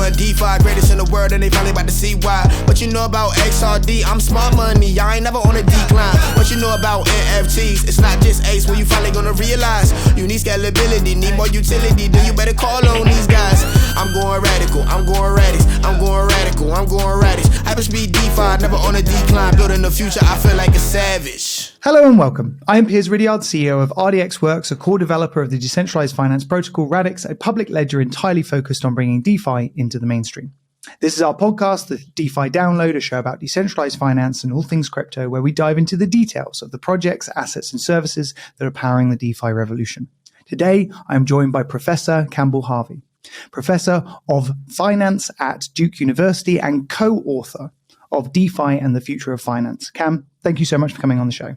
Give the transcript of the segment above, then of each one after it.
going DeFi, greatest in the world, and they finally about to see why. What you know about XRD? I'm smart money, I ain't never on a decline. What you know about NFTs? It's not just Ace, when you finally gonna realize you need scalability, need more utility, then you better call on these guys. I'm going radical, I'm going Radix, I'm going radical, I'm going Radix. Hyperspeed DeFi, never on a decline, building the future, I feel like a savage. Hello and welcome. I am Piers Ridyard, CEO of RDX Works, a core developer of the decentralized finance protocol Radix, a public ledger entirely focused on bringing DeFi into the mainstream. This is our podcast, the DeFi Download, a show about decentralized finance and all things crypto, where we dive into the details of the projects, assets, and services that are powering the DeFi revolution. Today, I am joined by Professor Campbell Harvey, Professor of Finance at Duke University and co-author of DeFi and the Future of Finance. Cam, thank you so much for coming on the show.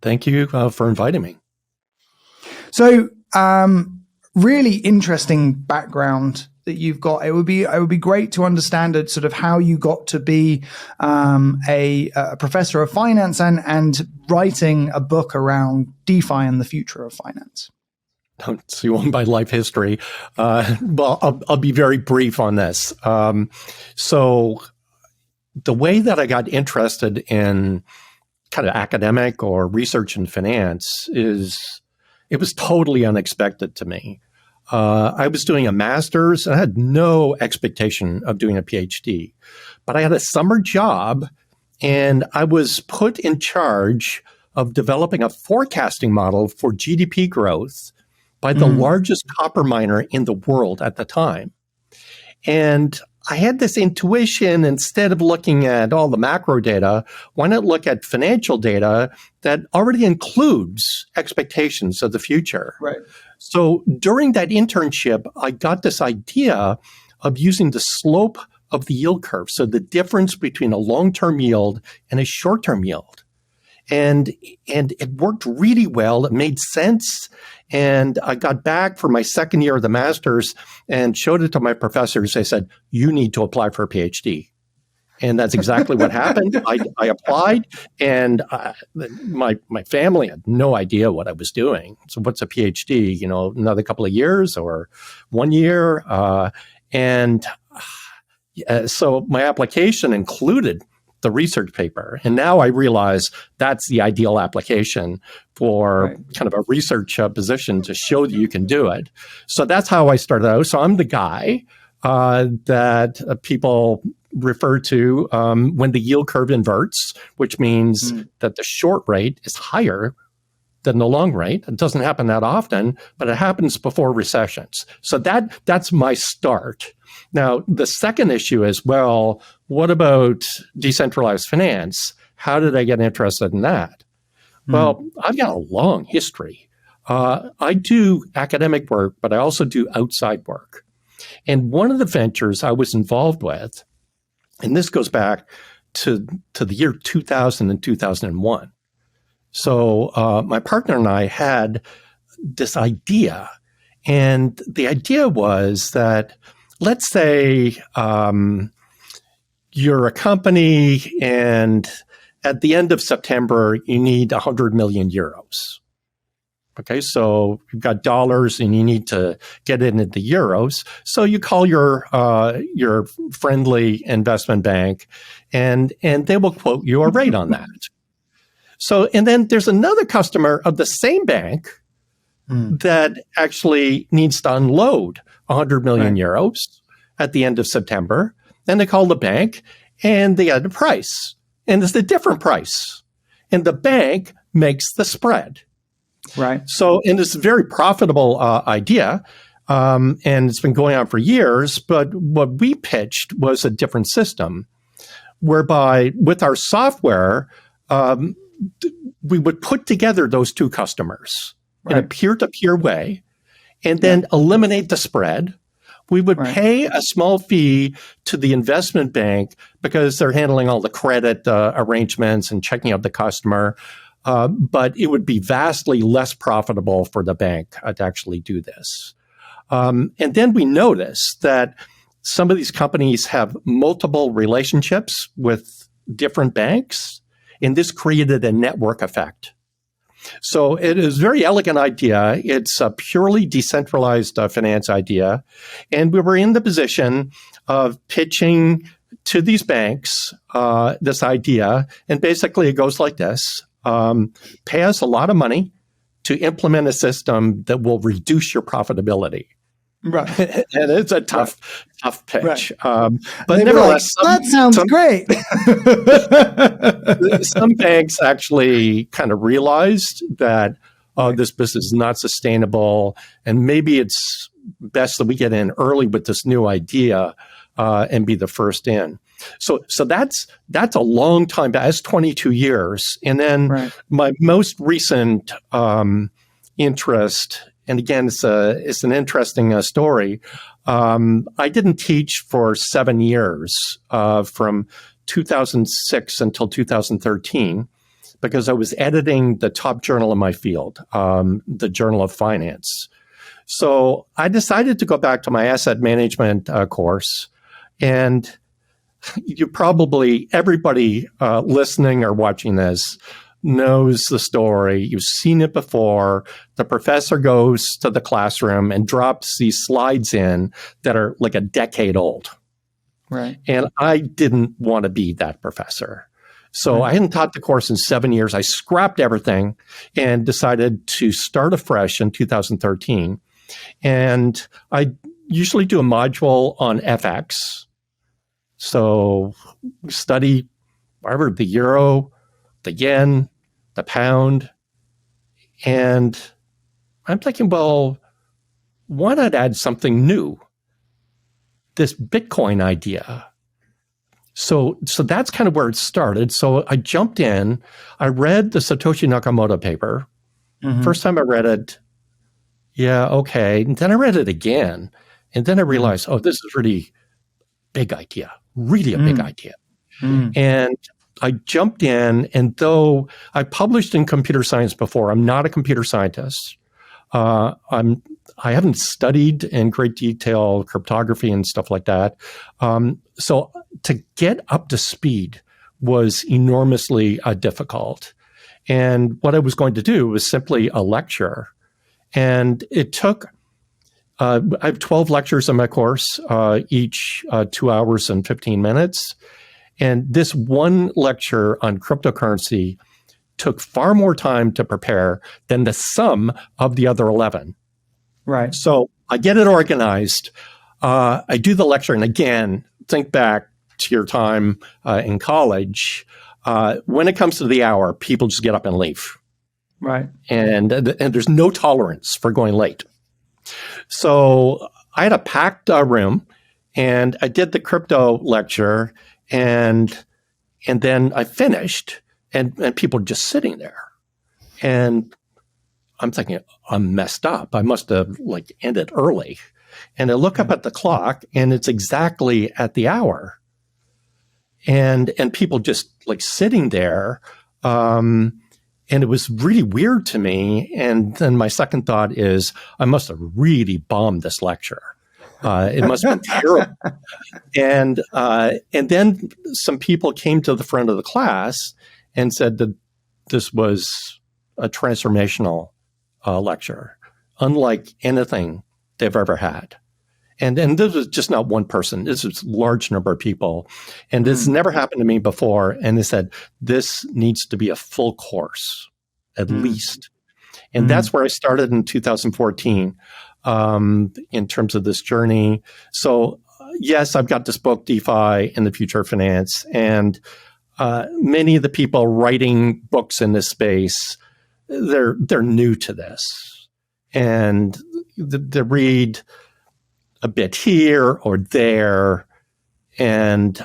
Thank you for inviting me. So, really interesting background that you've got. It would be great to understand it, sort of how you got to be a professor of finance and writing a book around DeFi and the future of finance. So you want my life history? Well, I'll be very brief on this. So the way that I got interested in kind of academic or research in finance is, it was totally unexpected to me. I was doing a master's and I had no expectation of doing a PhD, but I had a summer job and I was put in charge of developing a forecasting model for GDP growth by the largest copper miner in the world at the time. And I had this intuition, instead of looking at all the macro data, why not look at financial data that already includes expectations of the future? Right. So during that internship, I got this idea of using the slope of the yield curve. So the difference between a long-term yield and a short-term yield. And it worked really well. It made sense. And I got back for my second year of the master's and showed it to my professors. They said, you need to apply for a PhD. And that's exactly what happened. I applied, and my family had no idea what I was doing. So what's a PhD? You know, another couple of years or 1 year? So my application included the research paper. And now I realize that's the ideal application for kind of a research position to show that you can do it. So that's how I started out. So I'm the guy that people refer to when the yield curve inverts, which means that the short rate is higher than the long rate. It doesn't happen that often, but it happens before recessions. So that's my start. Now, the second issue is, well, what about decentralized finance? How did I get interested in that? Well, I've got a long history. I do academic work, but I also do outside work. And one of the ventures I was involved with, and this goes back to the year 2000 and 2001. So my partner and I had this idea, and the idea was that, let's say you're a company and at the end of September, you need 100 million euros. Okay, so you've got dollars and you need to get it into euros. So you call your friendly investment bank and they will quote you a rate on that. So, and then there's another customer of the same bank that actually needs to unload 100 million euros at the end of September. And they call the bank and they get a price. And it's a different price. And the bank makes the spread. Right. So, and it's a very profitable idea. And it's been going on for years. But what we pitched was a different system whereby with our software, we would put together those two customers in a peer-to-peer way and then eliminate the spread. We would pay a small fee to the investment bank because they're handling all the credit arrangements and checking out the customer. But it would be vastly less profitable for the bank to actually do this. And then we noticed that some of these companies have multiple relationships with different banks, and this created a network effect. So it is a very elegant idea. It's a purely decentralized finance idea. And we were in the position of pitching to these banks this idea. And basically it goes like this. Pay us a lot of money to implement a system that will reduce your profitability. Right. And it's a tough pitch. Right. But nevertheless, that sounds great. Some banks actually kind of realized that this business is not sustainable, and maybe it's best that we get in early with this new idea and be the first in. So that's a long time back. That's 22 years. And then my most recent interest, and again, it's an interesting story. I didn't teach for 7 years, from 2006 until 2013, because I was editing the top journal in my field, the Journal of Finance. So I decided to go back to my asset management course. And everybody listening or watching this knows the story. You've seen it before. The professor goes to the classroom and drops these slides in that are like a decade old. Right. And I didn't want to be that professor. So I hadn't taught the course in 7 years. I scrapped everything and decided to start afresh in 2013. And I usually do a module on FX. So study whatever, the euro, the yen, the pound. And I'm thinking, well, why not add something new? This Bitcoin idea. So that's kind of where it started. So I jumped in. I read the Satoshi Nakamoto paper. Mm-hmm. First time I read it, yeah, okay. And then I read it again. And then I realized, this is really big idea, really a big idea. And I jumped in, and though I published in computer science before, I'm not a computer scientist. I haven't studied in great detail cryptography and stuff like that. So to get up to speed was enormously difficult. And what I was going to do was simply a lecture. And it took, I have 12 lectures in my course, each 2 hours and 15 minutes. And this one lecture on cryptocurrency took far more time to prepare than the sum of the other 11. Right. So I get it organized. I do the lecture. And again, think back to your time in college. When it comes to the hour, people just get up and leave. Right. And there's no tolerance for going late. So I had a packed room, and I did the crypto lecture, and then I finished, and people just sitting there. And I'm thinking, I'm messed up. I must have ended early. And I look up at the clock, and it's exactly at the hour. And people just sitting there. And it was really weird to me. And then my second thought is, I must have really bombed this lecture. It must have been terrible. And then some people came to the front of the class and said that this was a transformational lecture, unlike anything they've ever had. And this was just not one person. This was a large number of people. And this has never happened to me before. And they said, this needs to be a full course, at least. And that's where I started in 2014 in terms of this journey. So yes, I've got this book, DeFi and the Future of Finance. And many of the people writing books in this space, they're new to this. And they read a bit here or there, and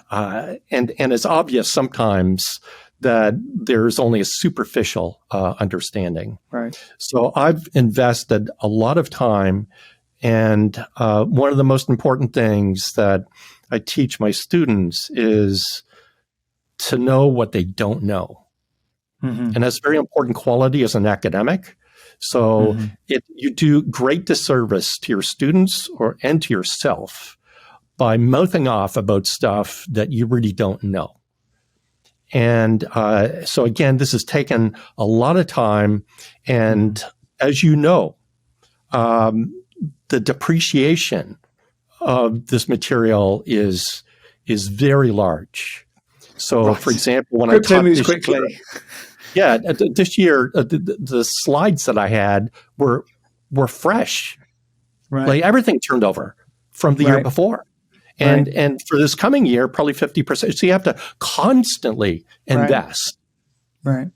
it's obvious sometimes that there's only a superficial understanding. Right. So I've invested a lot of time, and one of the most important things that I teach my students is to know what they don't know, and that's a very important quality as an academic. So you do great disservice to your students and to yourself by mouthing off about stuff that you really don't know. And so again, this has taken a lot of time. And as you know, the depreciation of this material is very large. So, Right. for example, when Crypto I taught moves this quickly. year, this year, the slides that I had were fresh. Right. Like everything turned over from the year Right. before. And for this coming year, probably 50%. So you have to constantly invest. Right.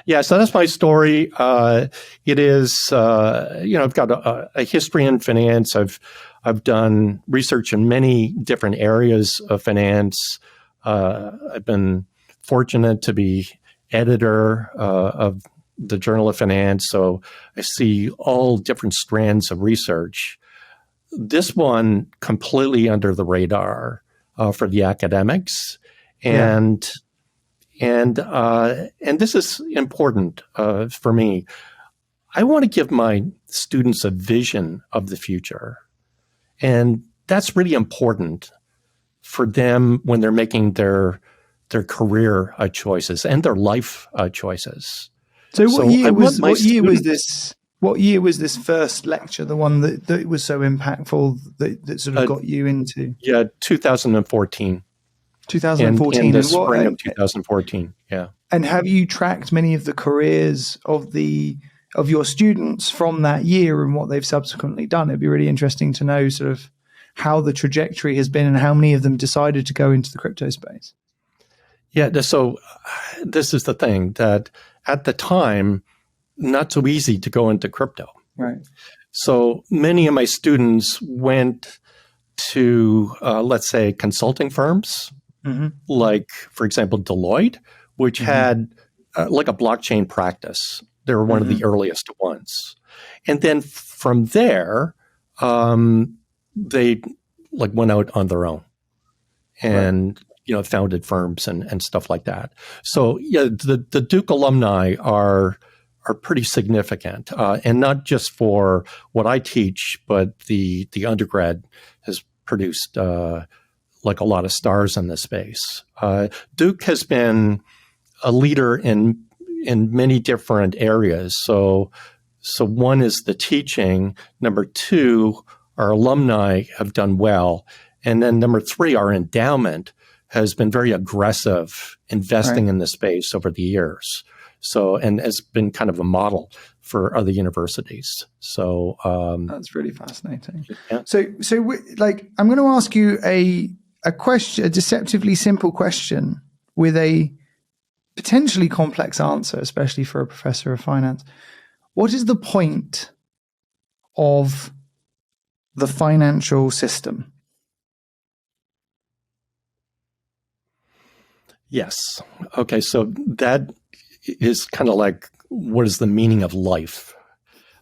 Yeah, so that's my story. It is, I've got a history in finance. I've done research in many different areas of finance. I've been fortunate to be editor of the Journal of Finance, so I see all different strands of research. This one completely under the radar for the academics, and this is important for me. I want to give my students a vision of the future, and that's really important for them when they're making their career choices and their life choices. So what year was this first lecture, the one that was so impactful that sort of got you into? Yeah, 2014. 2014. In the spring of 2014, yeah. And have you tracked many of the careers of your students from that year and what they've subsequently done? It'd be really interesting to know sort of how the trajectory has been and how many of them decided to go into the crypto space. Yeah, so this is the thing, that at the time, not so easy to go into crypto. Right. So many of my students went to, let's say, consulting firms, like, for example, Deloitte, which had like a blockchain practice. They were one of the earliest ones. And then from there, they like went out on their own and founded firms and stuff like that. So yeah, the Duke alumni are pretty significant, and not just for what I teach, but the undergrad has produced like a lot of stars in this space. Duke has been a leader in many different areas. So one is the teaching. Number two, our alumni have done well. And then number three, our endowment has been very aggressive investing in the space over the years. So, and has been kind of a model for other universities. So that's really fascinating. Yeah. So I'm going to ask you a question, a deceptively simple question with a potentially complex answer, especially for a professor of finance. What is the point of the financial system? Yes. Okay. So that is kind of like, what is the meaning of life?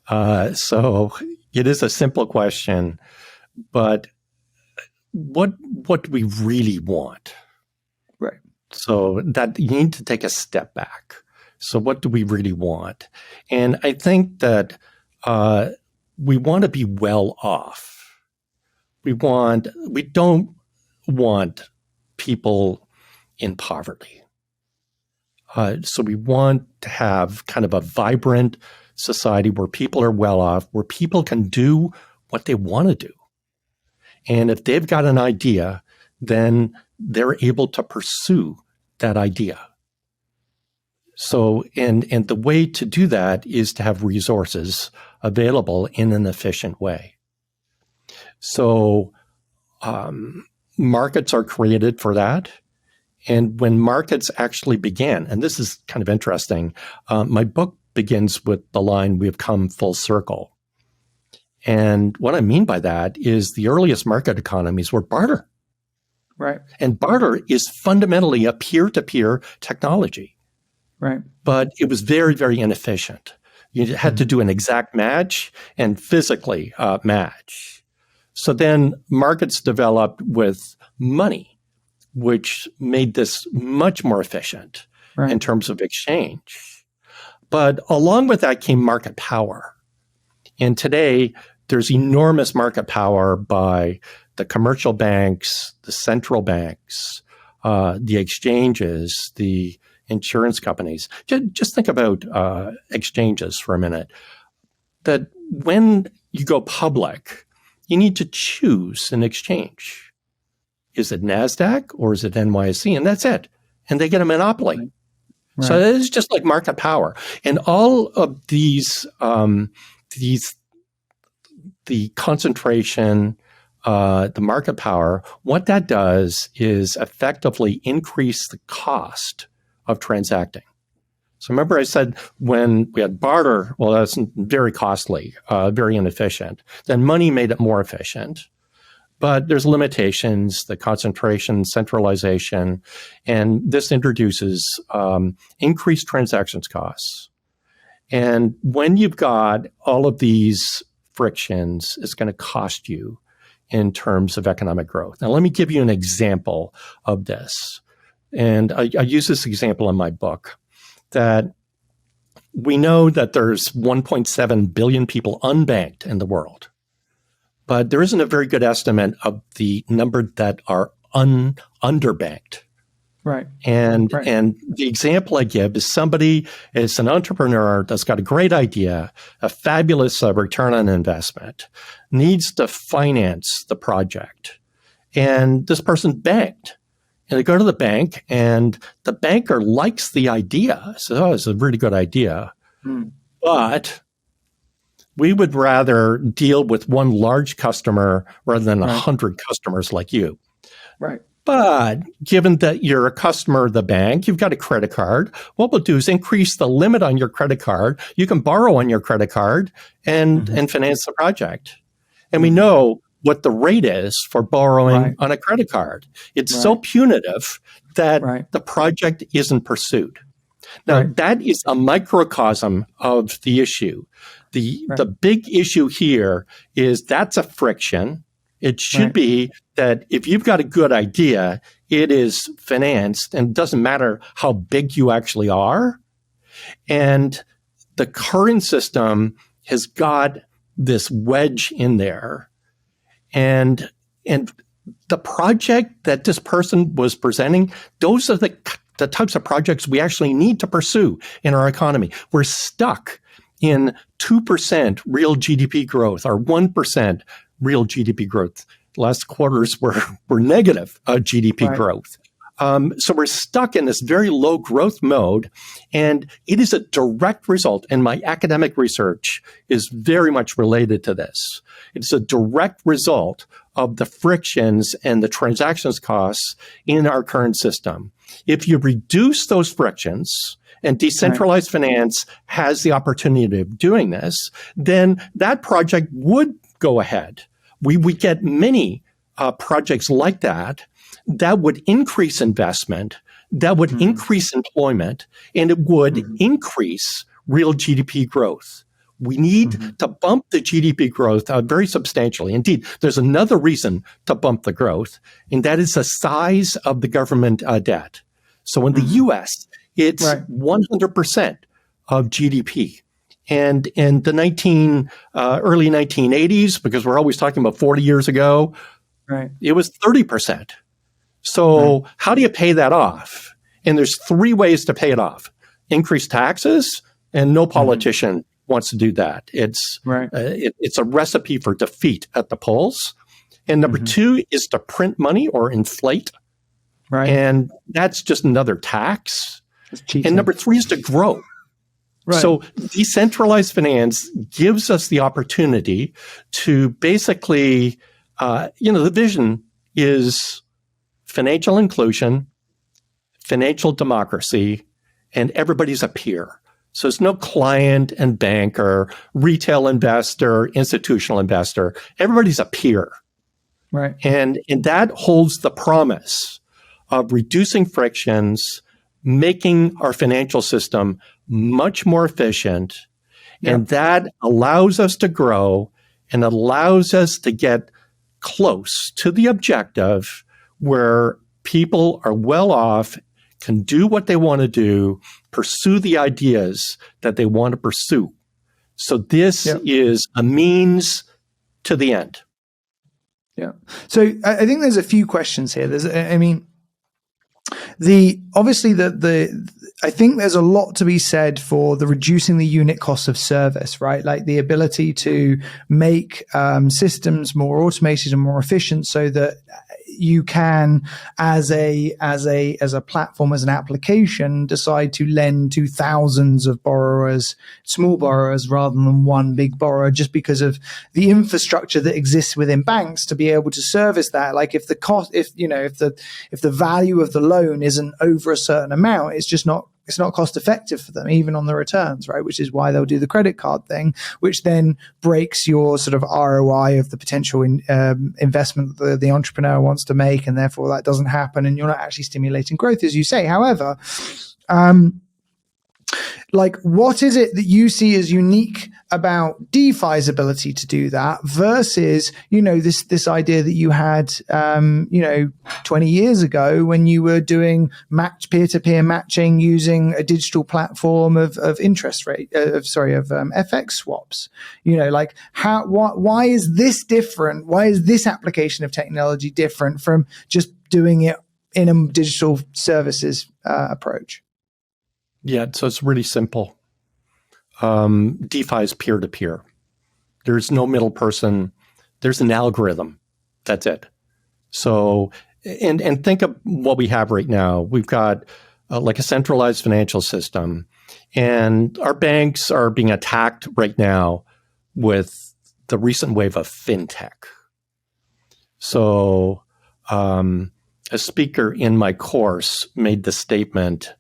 So it is a simple question, but what do we really want? Right. So that you need to take a step back. So what do we really want? And I think that we want to be well off. We don't want people in poverty. So we want to have kind of a vibrant society where people are well off, where people can do what they want to do. And if they've got an idea, then they're able to pursue that idea. So, and the way to do that is to have resources available in an efficient way. So, markets are created for that. And when markets actually began, and this is kind of interesting, my book begins with the line, "We've come full circle." And what I mean by that is the earliest market economies were barter. Right. And barter is fundamentally a peer-to-peer technology. Right. But it was very, very inefficient. You had to do an exact match and physically match. So then markets developed with money, which made this much more efficient in terms of exchange. But along with that came market power. And today, there's enormous market power by the commercial banks, the central banks, the exchanges, the insurance companies. Just think about exchanges for a minute. That when you go public, you need to choose an exchange. Is it NASDAQ or is it NYSE? And that's it. And they get a monopoly. Right. So it's just like market power. And all of these the concentration, the market power, what that does is effectively increase the cost of transacting. So remember I said when we had barter, well, that's very costly, very inefficient. Then money made it more efficient. But there's limitations, the concentration, centralization, and this introduces increased transactions costs. And when you've got all of these frictions, it's going to cost you in terms of economic growth. Now, let me give you an example of this. And I use this example in my book, that we know that there's 1.7 billion people unbanked in the world. But there isn't a very good estimate of the number that are underbanked. Right. And the example I give is somebody is an entrepreneur that's got a great idea, a fabulous return on investment, needs to finance the project. And this person banked. And they go to the bank and the banker likes the idea. Says, oh, it's a really good idea. But we would rather deal with one large customer rather than 100 customers like you. Right. But given that you're a customer of the bank, you've got a credit card, what we'll do is increase the limit on your credit card. You can borrow on your credit card and finance the project. And we know what the rate is for borrowing on a credit card. It's so punitive that the project isn't pursued. Now, that is a microcosm of the issue. The big issue here is that's a friction. It should be that if you've got a good idea, it is financed, and it doesn't matter how big you actually are. And the current system has got this wedge in there. And the project that this person was presenting, those are the types of projects we actually need to pursue in our economy. We're stuck in 2% real GDP growth or 1% real GDP growth. Last quarters were negative GDP growth. So we're stuck in this very low growth mode, and it is a direct result, and my academic research is very much related to this. It's a direct result of the frictions and the transactions costs in our current system. If you reduce those frictions, and decentralized finance has the opportunity of doing this, then that project would go ahead. We get many projects like that would increase investment, that would increase employment, and it would increase real GDP growth. We need to bump the GDP growth very substantially. Indeed, there's another reason to bump the growth, and that is the size of the government debt. So in the U.S., it's 100% of GDP. And in the early 1980s, because we're always talking about 40 years ago, it was 30%. So how do you pay that off? And there's three ways to pay it off. Increase taxes, and no politician wants to do that. It's it's a recipe for defeat at the polls. And number two is to print money or inflate. And that's just another tax. And number three is to grow. So decentralized finance gives us the opportunity to basically, the vision is financial inclusion, financial democracy, and everybody's a peer. So it's no client and banker, retail investor, institutional investor. Everybody's a peer. And that holds the promise of reducing frictions, making our financial system much more efficient. And that allows us to grow and allows us to get close to the objective where people are well off, can do what they want to do, pursue the ideas that they want to pursue. So this is a means to the end. So I think there's a few questions here. I think there's a lot to be said for the reducing the unit cost of service, right? Like the ability to make systems more automated and more efficient, so that you can, as a platform, as an application, decide to lend to thousands of borrowers, small borrowers, rather than one big borrower, just because of the infrastructure that exists within banks to be able to service that. Like if the value of the loan isn't over a certain amount, it's not cost effective for them, even on the returns, right? Which is why they'll do the credit card thing, which then breaks your sort of ROI of the potential investment that the entrepreneur wants to make, and therefore that doesn't happen, and you're not actually stimulating growth, as you say. However, like, what is it that you see as unique about DeFi's ability to do that versus, this idea that you had, 20 years ago when you were doing peer-to-peer matching using a digital platform of interest rate, FX swaps? Why is this different? Why is this application of technology different from just doing it in a digital services approach? Yeah, so it's really simple. DeFi is peer-to-peer. There's no middle person. There's an algorithm. That's it. So, and think of what we have right now. We've got like a centralized financial system, and our banks are being attacked right now with the recent wave of fintech. So, a speaker in my course made the statement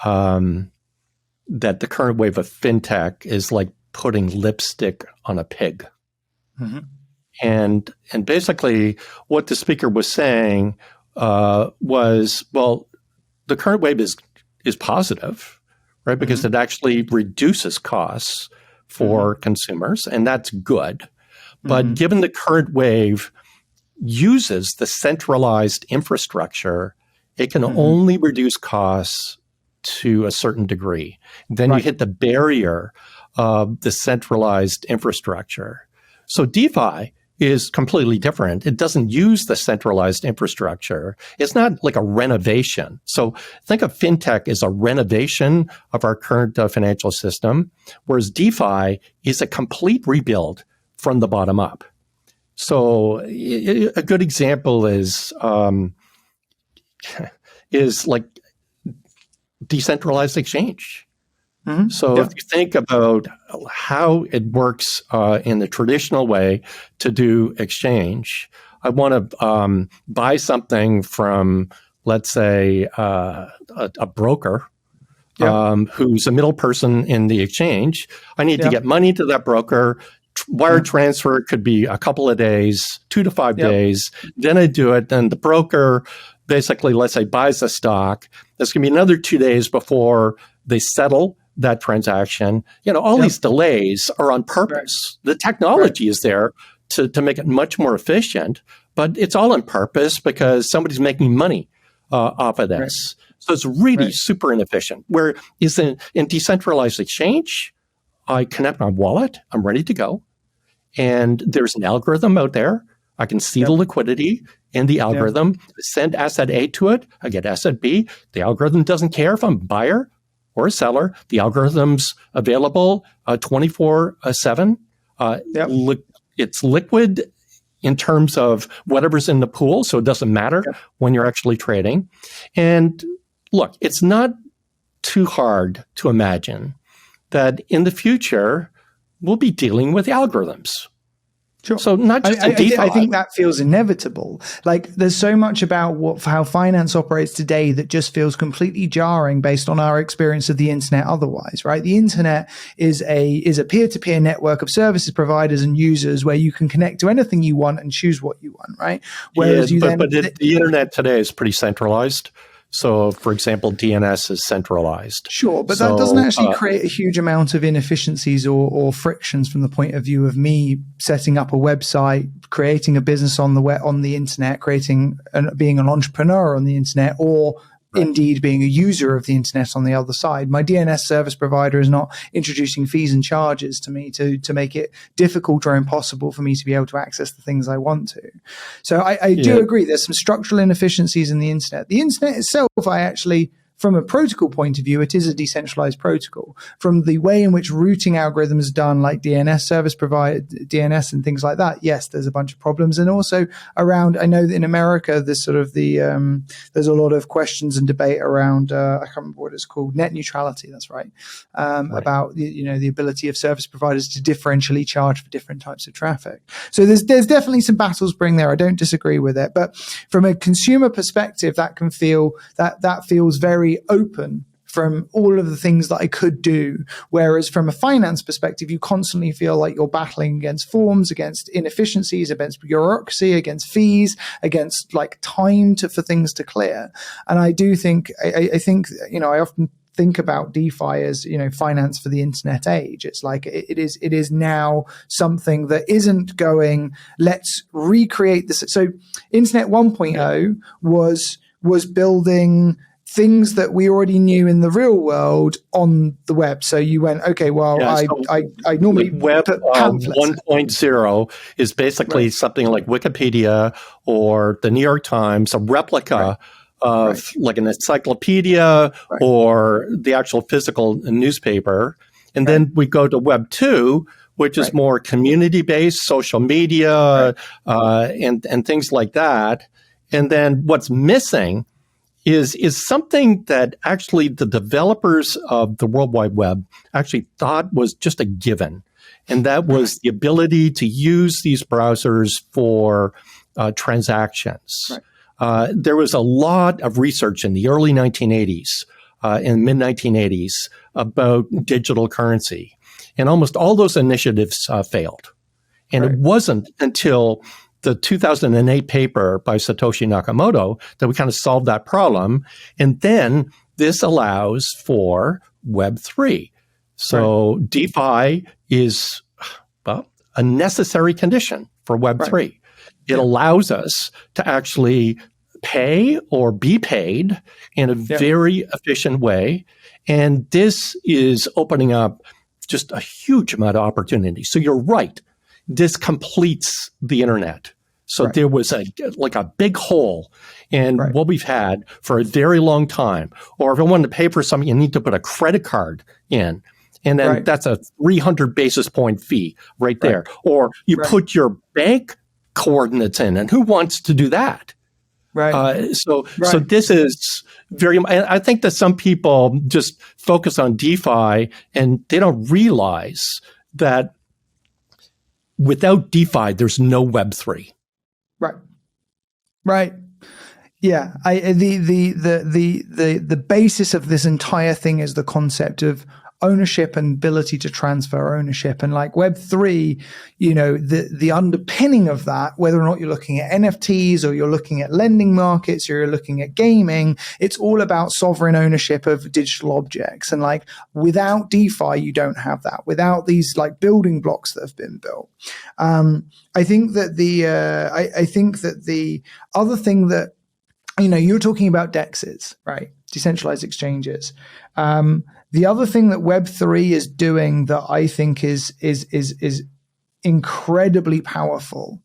that the current wave of fintech is like putting lipstick on a pig. Mm-hmm. And basically what the speaker was saying was, well, the current wave is positive, right? Because it actually reduces costs for consumers, and that's good. But given the current wave uses the centralized infrastructure, it can only reduce costs to a certain degree. Then you hit the barrier of the centralized infrastructure. So DeFi is completely different. It doesn't use the centralized infrastructure. It's not like a renovation. So think of fintech as a renovation of our current financial system, whereas DeFi is a complete rebuild from the bottom up. So a good example is like decentralized exchange. So if you think about how it works in the traditional way to do exchange, I want to buy something from, let's say, a broker who's a middle person in the exchange. I need to get money to that broker. Wire transfer could be a couple of days, 2 to 5 days. Then I do it. Then the broker basically, let's say, buys the stock. There's going to be another 2 days before they settle that transaction. All these delays are on purpose. The technology is there to make it much more efficient, but it's all on purpose because somebody's making money off of this. So it's really super inefficient. Where is in decentralized exchange, I connect my wallet, I'm ready to go. And there's an algorithm out there. I can see the liquidity in the algorithm, send asset A to it, I get asset B. The algorithm doesn't care if I'm a buyer or a seller. The algorithm's available 24/7. It's liquid in terms of whatever's in the pool, so it doesn't matter when you're actually trading. And look, it's not too hard to imagine that in the future, we'll be dealing with algorithms. Sure. So not just DeFi. I think that feels inevitable. Like there's so much about how finance operates today that just feels completely jarring based on our experience of the internet otherwise, right? The internet is a peer-to-peer network of services providers and users where you can connect to anything you want and choose what you want, right? Whereas the internet today is pretty centralized. So, for example, DNS is centralized. Sure, but that doesn't actually create a huge amount of inefficiencies or frictions from the point of view of me setting up a website, creating a business on the internet, being an entrepreneur on the internet, or indeed being a user of the internet on the other side. My DNS service provider is not introducing fees and charges to me to make it difficult or impossible for me to be able to access the things I want to. So I do agree there's some structural inefficiencies in the internet. The internet itself, from a protocol point of view, it is a decentralized protocol. From the way in which routing algorithms are done, like DNS service provider, DNS and things like that, yes, there's a bunch of problems. And also around, I know that in America, there's sort of there's a lot of questions and debate around, I can't remember what it's called, net neutrality, that's right, about, the ability of service providers to differentially charge for different types of traffic. So there's definitely some battles brewing there. I don't disagree with it. But from a consumer perspective, that feels very open from all of the things that I could do. Whereas from a finance perspective, you constantly feel like you're battling against forms, against inefficiencies, against bureaucracy, against fees, against like time for things to clear. And I do think, I think, I often think about DeFi as, finance for the internet age. It's like it is now something that isn't going, let's recreate this. So Internet 1.0 was building things that we already knew in the real world on the web. So you went, okay, well, I normally web 1.0 is basically something like Wikipedia or the New York Times, a replica of like an encyclopedia or the actual physical newspaper. And then we go to Web 2, which is more community-based, social media, and things like that. And then what's missing is something that actually the developers of the World Wide Web actually thought was just a given. And that was the ability to use these browsers for transactions. There was a lot of research in the early 1980s and mid-1980s about digital currency. And almost all those initiatives failed. And it wasn't until the 2008 paper by Satoshi Nakamoto that we kind of solved that problem. And then this allows for Web3. So DeFi is, a necessary condition for Web3. It allows us to actually pay or be paid in a very efficient way. And this is opening up just a huge amount of opportunity. So you're right. This completes the internet. So there was a big hole in what we've had for a very long time. Or if I wanted to pay for something, you need to put a credit card in. And then that's a 300 basis point fee right there. Or you put your bank coordinates in. And who wants to do that? So this is very, I think that some people just focus on DeFi and they don't realize that without DeFi, there's no Web3. Right. Yeah. The basis of this entire thing is the concept of ownership and ability to transfer ownership. And like Web3, the underpinning of that, whether or not you're looking at NFTs or you're looking at lending markets or you're looking at gaming, it's all about sovereign ownership of digital objects. And like without DeFi, you don't have that. Without these like building blocks that have been built. I think that the other thing that, you're talking about DEXs, right? Decentralized exchanges. The other thing that Web3 is doing that I think is incredibly powerful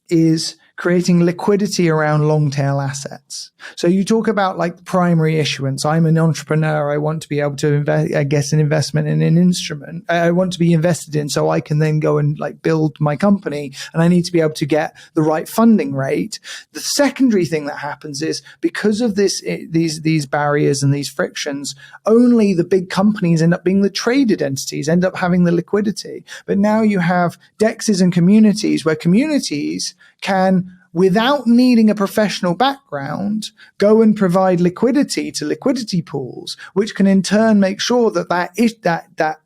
is creating liquidity around long tail assets. So you talk about like primary issuance. I'm an entrepreneur. I want to be able to get an investment in an instrument. I want to be invested in so I can then go and like build my company, and I need to be able to get the right funding rate. The secondary thing that happens is because of these barriers and these frictions, only the big companies end up being the traded entities, end up having the liquidity. But now you have DEXs and communities where communities can, without needing a professional background, go and provide liquidity to liquidity pools, which can in turn make sure that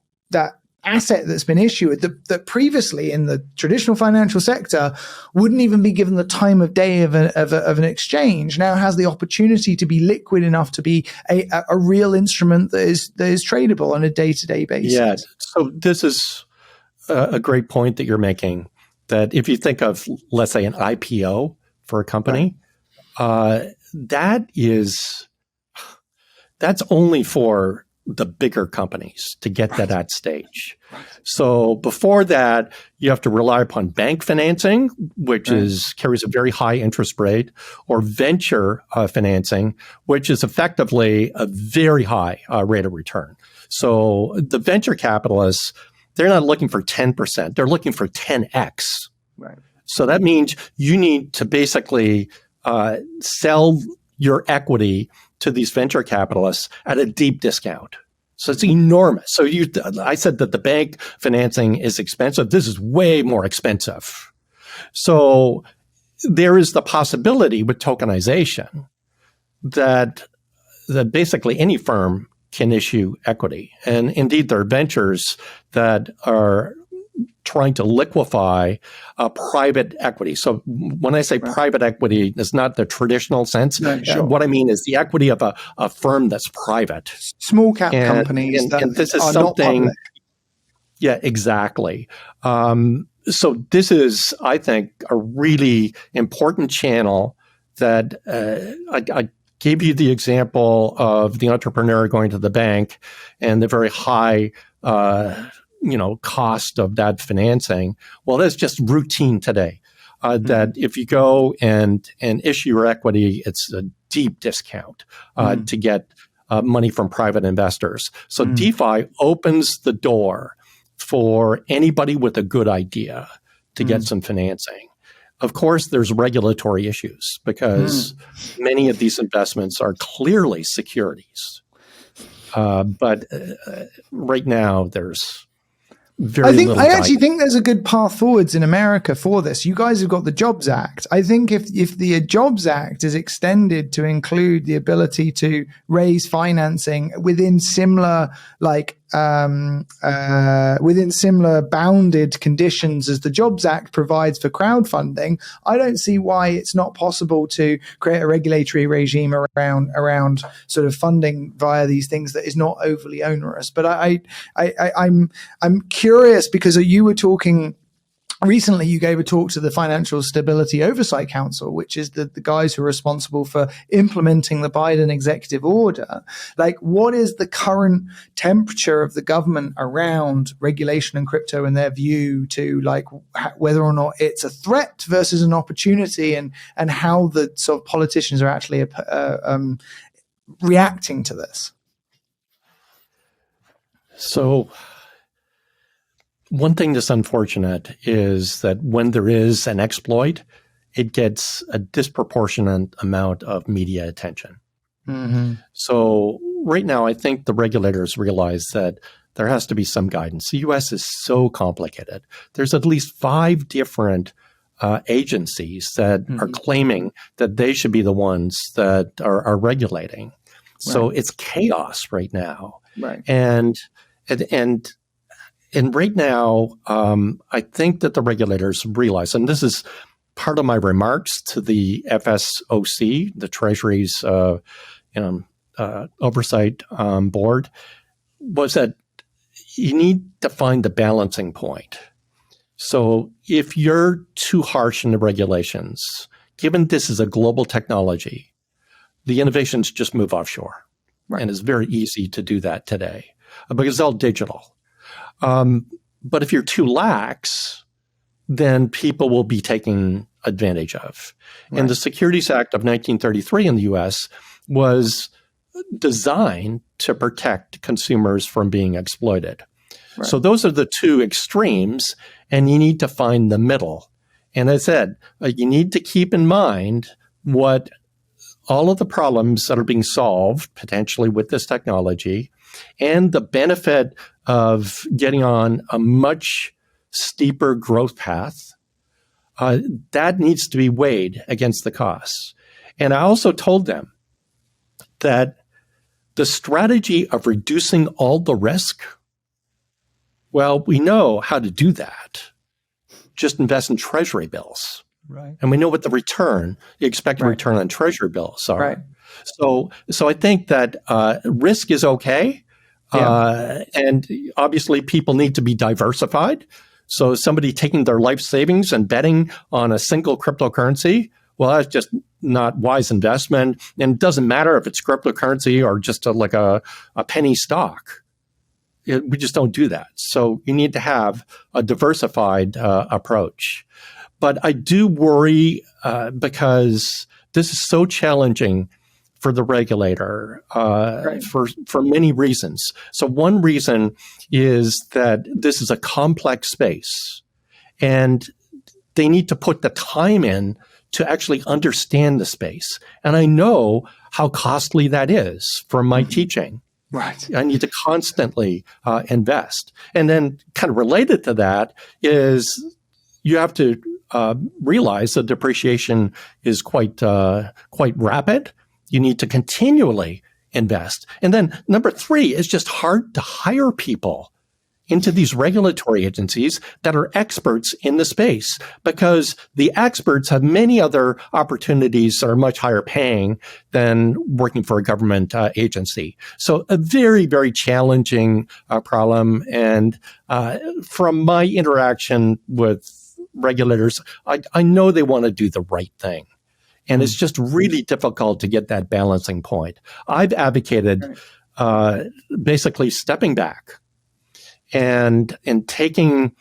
asset that's been issued that previously in the traditional financial sector wouldn't even be given the time of day of an exchange, now has the opportunity to be liquid enough to be a real instrument that is tradable on a day-to-day basis. Yeah. So this is a great point that you're making. That if you think of, let's say, an IPO for a company, that is that's only for the bigger companies to get to that stage. So before that, you have to rely upon bank financing, which carries a very high interest rate, or venture financing, which is effectively a very high rate of return. So the venture capitalists, they're not looking for 10%, they're looking for 10x. Right. So that means you need to basically sell your equity to these venture capitalists at a deep discount. So it's enormous. So I said that the bank financing is expensive. This is way more expensive. So there is the possibility with tokenization that basically any firm can issue equity. And indeed, there are ventures that are trying to liquefy private equity. So when I say private equity, it's not the traditional sense. No, sure. What I mean is the equity of a firm that's private. Small cap companies and this is are something, not public. Yeah, exactly. So this is, I think, a really important channel that I gave you the example of the entrepreneur going to the bank and the very high cost of that financing. Well, that's just routine today. That if you go and issue your equity, it's a deep discount to get money from private investors. So DeFi opens the door for anybody with a good idea to get some financing. Of course, there's regulatory issues because many of these investments are clearly securities. But right now, there's I actually think there's a good path forwards in America for this. You guys have got the Jobs Act. I think if the Jobs Act is extended to include the ability to raise financing within similar bounded conditions as the Jobs Act provides for crowdfunding, I don't see why it's not possible to create a regulatory regime around sort of funding via these things that is not overly onerous. But I'm curious because you were talking. Recently, you gave a talk to the Financial Stability Oversight Council, which is the guys who are responsible for implementing the Biden executive order. Like, what is the current temperature of the government around regulation and crypto and their view to whether or not it's a threat versus an opportunity, and how the sort of politicians are actually reacting to this? So one thing that's unfortunate is that when there is an exploit, it gets a disproportionate amount of media attention. So right now, I think the regulators realize that there has to be some guidance. The U.S. is so complicated. There's at least 5 different agencies that are claiming that they should be the ones that are regulating. So it's chaos right now. Right. And right now, I think that the regulators realize, and this is part of my remarks to the FSOC, the Treasury's oversight board, was that you need to find the balancing point. So if you're too harsh in the regulations, given this is a global technology, the innovations just move offshore. Right. And it's very easy to do that today because it's all digital. But if you're too lax, then people will be taken advantage of. Right. And the Securities Act of 1933 in the U.S. was designed to protect consumers from being exploited. Right. So those are the two extremes, and you need to find the middle. And as I said, you need to keep in mind what all of the problems that are being solved potentially with this technology and the benefit of getting on a much steeper growth path, that needs to be weighed against the costs. And I also told them that the strategy of reducing all the risk, well, we know how to do that. Just invest in treasury bills. Right. And we know what the expected return on treasury bills are. Right. So I think that risk is okay. And obviously people need to be diversified. So somebody taking their life savings and betting on a single cryptocurrency, well, that's just not wise investment. And it doesn't matter if it's cryptocurrency or just like a penny stock. We just don't do that. So you need to have a diversified approach. But I do worry because this is so challenging for the regulator for many reasons. So one reason is that this is a complex space, and they need to put the time in to actually understand the space. And I know how costly that is for my teaching. Right. I need to constantly invest. And then kind of related to that is you have to realize that depreciation is quite rapid. You need to continually invest. And then number 3, it's just hard to hire people into these regulatory agencies that are experts in the space, because the experts have many other opportunities that are much higher paying than working for a government agency. So a very, very challenging problem. And from my interaction with regulators, I know they want to do the right thing. And it's just really difficult to get that balancing point. I've advocated basically stepping back and taking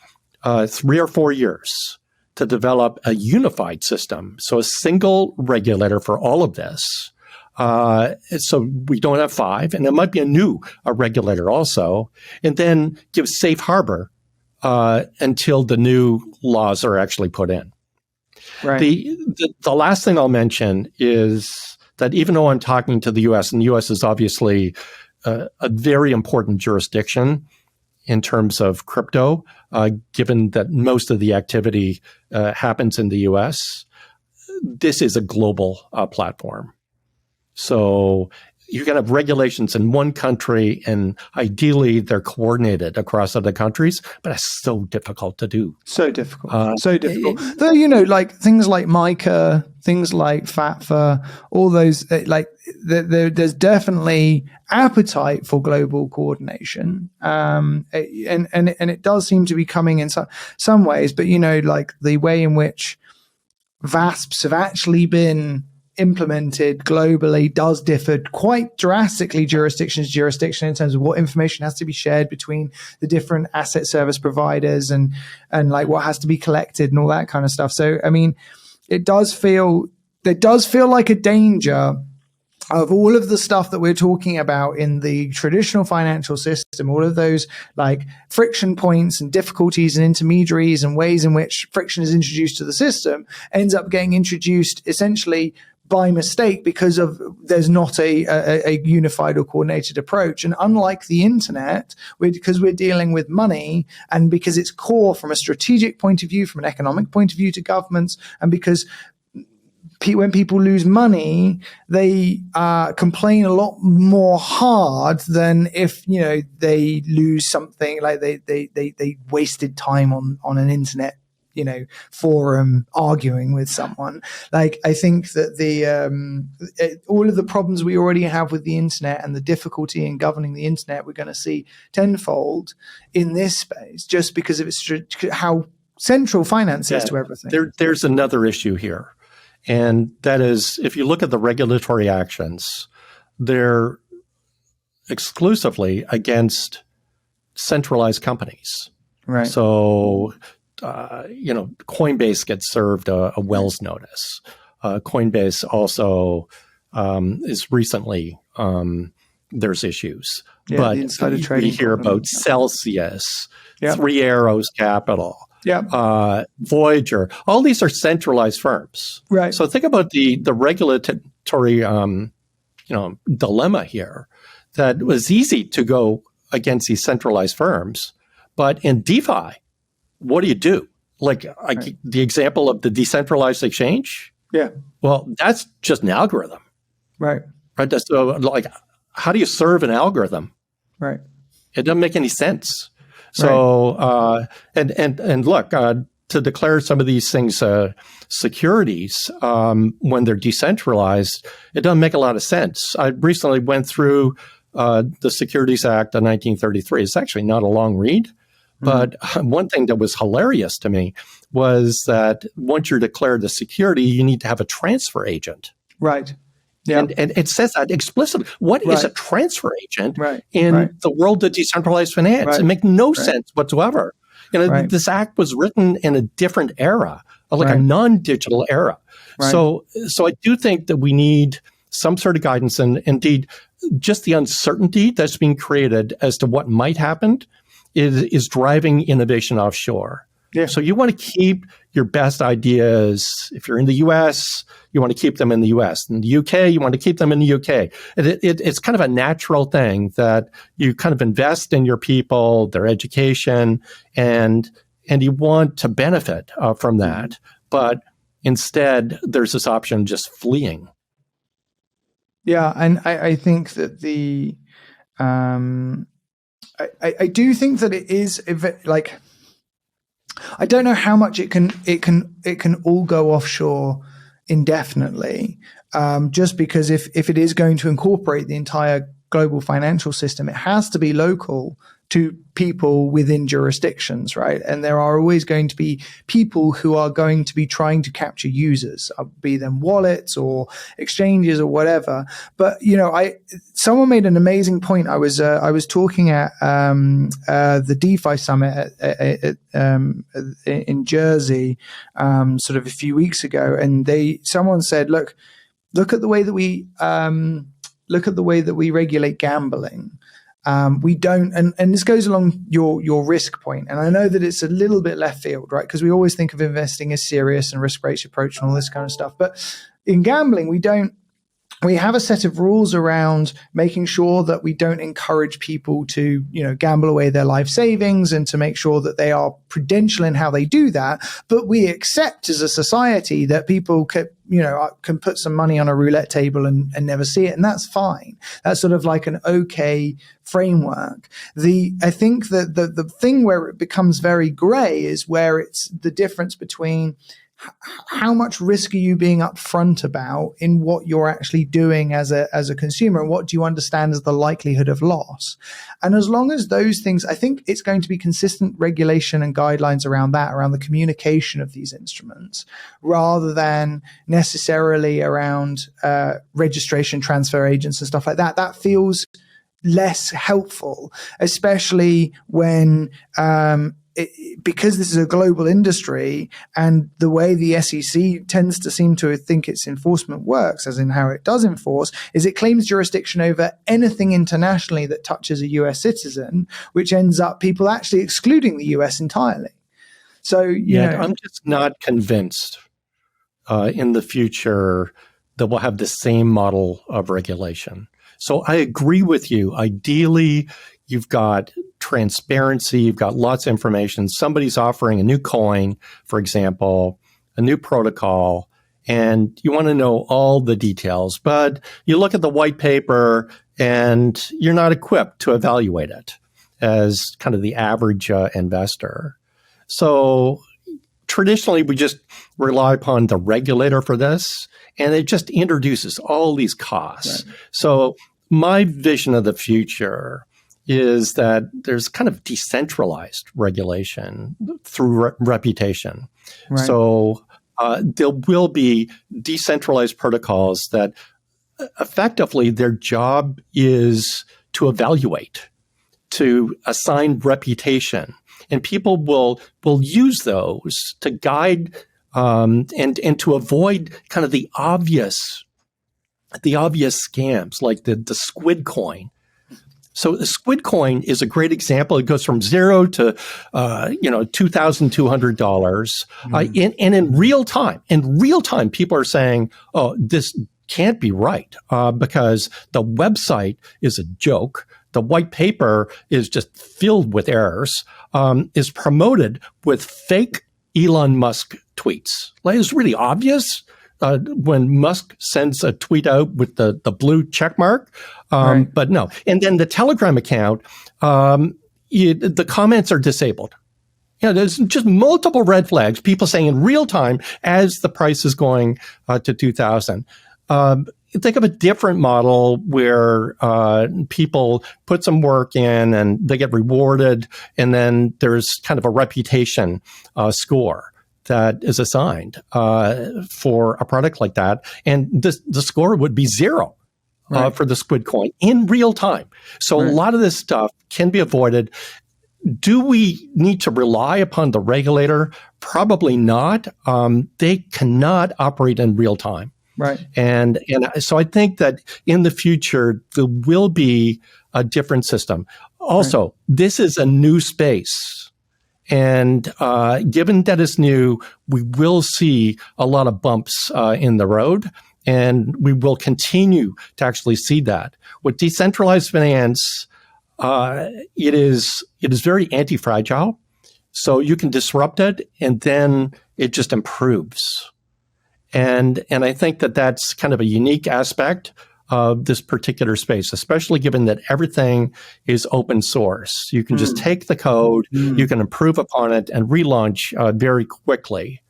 3 or 4 years to develop a unified system. So a single regulator for all of this. So we don't have 5, and it might be a regulator also, and then give safe harbor until the new laws are actually put in. Right. The last thing I'll mention is that even though I'm talking to the U.S., and the U.S. is obviously a very important jurisdiction in terms of crypto, given that most of the activity happens in the U.S., this is a global platform. So you can have regulations in one country, and ideally they're coordinated across other countries, but it's so difficult to do. So difficult. Though, like things like MiCA, things like FATFA, all those, there's definitely appetite for global coordination. And it does seem to be coming in some ways, but, like the way in which VASPs have actually been implemented globally does differ quite drastically jurisdiction to jurisdiction in terms of what information has to be shared between the different asset service providers and like what has to be collected and all that kind of stuff. So, I mean, it does feel like a danger of all of the stuff that we're talking about in the traditional financial system, all of those like friction points and difficulties and intermediaries and ways in which friction is introduced to the system ends up getting introduced essentially by mistake because there's not a unified or coordinated approach. And unlike the internet, because we're dealing with money and because it's core from a strategic point of view, from an economic point of view to governments, and because when people lose money, they complain a lot more hard than if they lose something like they wasted time on an internet forum arguing with someone. Like, I think that all of the problems we already have with the internet and the difficulty in governing the internet, we're going to see tenfold in this space, just because of how central finance is to everything. There's another issue here. And that is, if you look at the regulatory actions, they're exclusively against centralized companies. Right. So, Coinbase gets served a Wells notice. Coinbase also is recently, there's issues. Yeah, but insider trading. We hear about Celsius, Three Arrows Capital, Voyager. All these are centralized firms. Right. So think about the regulatory dilemma here. That it was easy to go against these centralized firms, but in DeFi, what do you do? The example of the decentralized exchange? Yeah. Well, that's just an algorithm. Right. So, how do you serve an algorithm? Right. It doesn't make any sense. So, and look, to declare some of these things securities when they're decentralized, it doesn't make a lot of sense. I recently went through the Securities Act of 1933. It's actually not a long read. But one thing that was hilarious to me was that once you're declared a security, you need to have a transfer agent. Right. Yeah. And it says that explicitly. What is a transfer agent in the world of decentralized finance? It makes no sense whatsoever. This act was written in a different era, like a non-digital era. So I do think that we need some sort of guidance, and indeed, just the uncertainty that's being created as to what might happen is driving innovation offshore. Yeah. So you want to keep your best ideas. If you're in the US, you want to keep them in the US. In the UK, you want to keep them in the UK. It's kind of a natural thing that you kind of invest in your people, their education, and you want to benefit from that. But instead, there's this option of just fleeing. Yeah, and I think that I do think that it is like, I don't know how much it can all go offshore indefinitely, just because if it is going to incorporate the entire global financial system, it has to be local to people within jurisdictions, right? And there are always going to be people who are going to be trying to capture users, be them wallets or exchanges or whatever. But someone made an amazing point. I was talking at the DeFi summit in Jersey, sort of a few weeks ago, and someone said, look at the way that we regulate gambling. We don't, and this goes along your risk point. And I know that it's a little bit left field, right? Because we always think of investing as serious and risk-based approach and all this kind of stuff. But in gambling, we have a set of rules around making sure that we don't encourage people to, gamble away their life savings, and to make sure that they are prudential in how they do that. But we accept as a society that people can put some money on a roulette table and never see it. And that's fine. That's sort of like an okay framework. I think that the thing where it becomes very gray is where it's the difference between how much risk are you being upfront about in what you're actually doing as a consumer, and what do you understand as the likelihood of loss? And as long as those things, I think it's going to be consistent regulation and guidelines around the communication of these instruments, rather than necessarily around registration, transfer agents and stuff like that. That feels less helpful, especially when because this is a global industry, and the way the SEC tends to seem to think its enforcement works, as in how it does enforce, is it claims jurisdiction over anything internationally that touches a US citizen, which ends up people actually excluding the US entirely. So, I'm just not convinced in the future that we'll have the same model of regulation. So I agree with you. Ideally, you've got transparency, you've got lots of information. Somebody's offering a new coin, for example, a new protocol, and you want to know all the details. But you look at the white paper and you're not equipped to evaluate it as kind of the average investor. So traditionally, we just rely upon the regulator for this, and it just introduces all these costs. Right. So my vision of the future is that there's kind of decentralized regulation through reputation. Right. So there will be decentralized protocols that effectively their job is to evaluate, to assign reputation. And people will use those to guide and to avoid kind of the obvious scams, like the squid coin. So the squid coin is a great example. It goes from $0 to $2,200. And in real time, people are saying, "Oh, this can't be right," because the website is a joke. The white paper is just filled with errors. Is promoted with fake Elon Musk tweets. Like, it's really obvious. When Musk sends a tweet out with the blue check mark, right. But no. And then the Telegram account, the comments are disabled. There's just multiple red flags. People saying in real time as the price is going to 2,000. Think of a different model where people put some work in and they get rewarded, and then there's kind of a reputation score. that is assigned for a product like that, and the score would be zero for the squid coin in real time. So a lot of this stuff can be avoided. Do we need to rely upon the regulator? Probably not. They cannot operate in real time. Right. And so I think that in the future, there will be a different system. Also, this is a new space. And given that it's new, we will see a lot of bumps in the road. And we will continue to actually see that. With decentralized finance, it is very anti-fragile. So you can disrupt it, and then it just improves. And I think that that's kind of a unique aspect of this particular space, especially given that everything is open source. You can just take the code, you can improve upon it, and relaunch very quickly.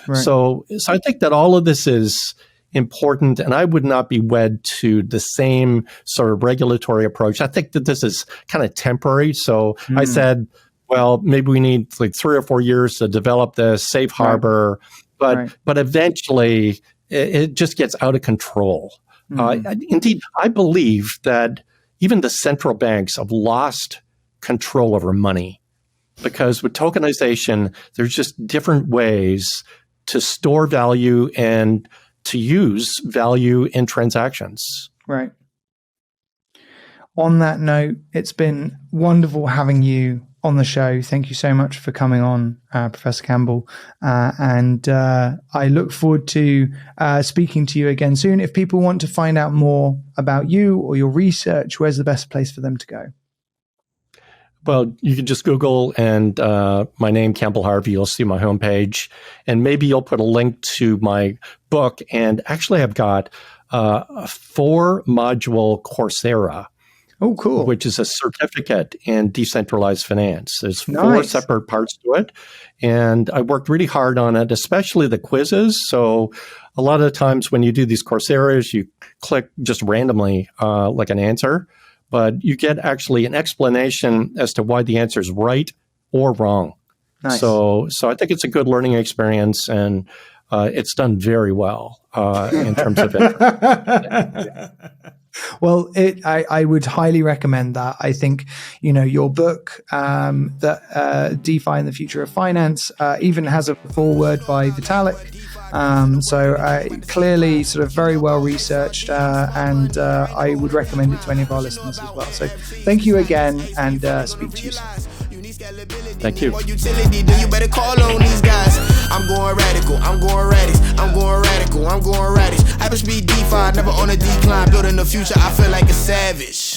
Right. So I think that all of this is important, and I would not be wed to the same sort of regulatory approach. I think that this is kind of temporary. So I said, well, maybe we need like 3 or 4 years to develop this safe harbor, but eventually it just gets out of control. Indeed, I believe that even the central banks have lost control over money, because with tokenization, there's just different ways to store value and to use value in transactions. Right. On that note, it's been wonderful having you on the show. Thank you so much for coming on, Professor Campbell. And I look forward to speaking to you again soon. If people want to find out more about you or your research, where's the best place for them to go? Well, you can just Google and my name, Campbell Harvey. You'll see my homepage, and maybe you'll put a link to my book. And actually, I've got a 4-module Coursera. Oh, cool. Which is a certificate in decentralized finance. There's 4 separate parts to it. And I worked really hard on it, especially the quizzes. So a lot of times when you do these Coursera's, you click just randomly like an answer, but you get actually an explanation as to why the answer is right or wrong. Nice. So I think it's a good learning experience, and it's done very well in terms of it. Well, I would highly recommend that. I think, your book, that DeFi and the Future of Finance, even has a foreword by Vitalik. So clearly sort of very well researched, and I would recommend it to any of our listeners as well. So thank you again, and speak to you soon. Thank you. Utility, then you better call on these guys. I'm going radical, I'm going Radix, I'm going radical, I'm going Radix. Hyperspeed DeFi, never on a decline. Building the future, I feel like a savage.